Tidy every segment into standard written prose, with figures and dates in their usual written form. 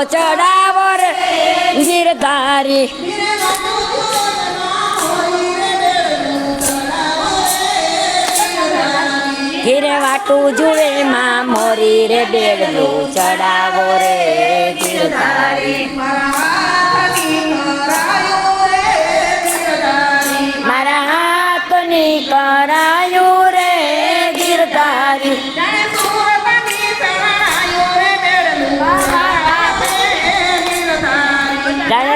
ચડાવો રે ગિરધારી ઘીરે વાટું જુએ માં મોરી રે બેડલું ચડાવો રે ગિરધારી મારા હાથની કરાયું રે ગિરધારી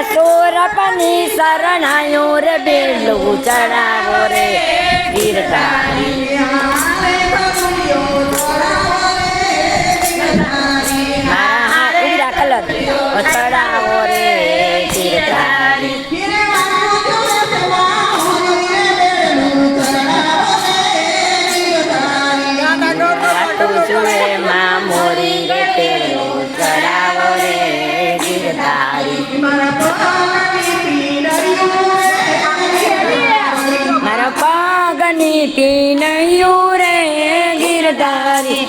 સુરપની શરણાયું રે બેડલું ચડાવો રે ગિરધારી ચડાવો રે ગિરધારી માં મોરી રે પેલું ચડાવો રે ગિરધારી મારા પગની પીનયું રે ગિરધારી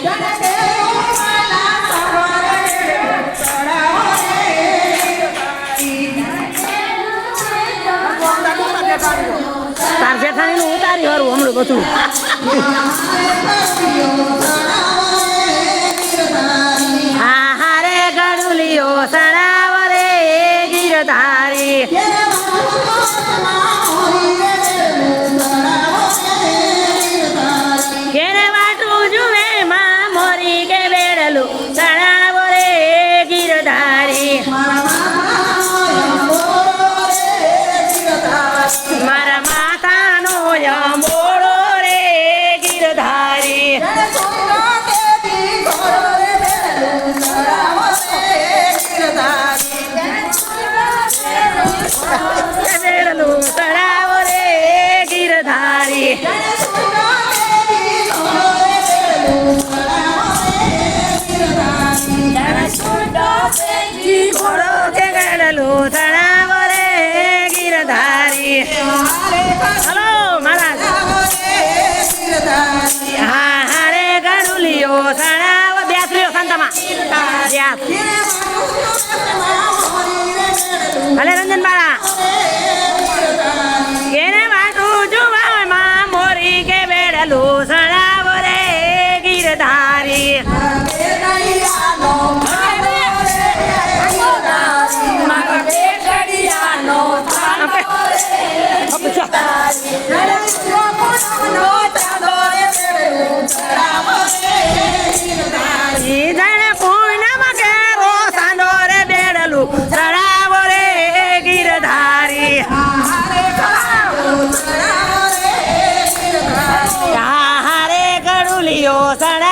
તાર જેઠાણીનું ઉતારી વાળું હમણાં બધું હા હારે ગડુલિયો સણાવ રે ગિરધારી કેને વાટું જુએ માં મોરી કે બેડલું સણાવ રે ગિરધારી મારા માતાનો યમોળો રે ગિરધારી બેડલું ચડાવો રે ગિરધારી ઘોડો કે ગડલું ચડાવો રે ગિરધારી હલો મહારાજ હા હારે ગડુલિયો સણાવો બેસલ્યો સંતમાં ભલે રંજન બાળા કેને વાટું જુવામાં મોરી કે બેડલું સણાવો રે ગિરધારી ચડાવો રે ગિરધારી હારે ગડુલિયો સડા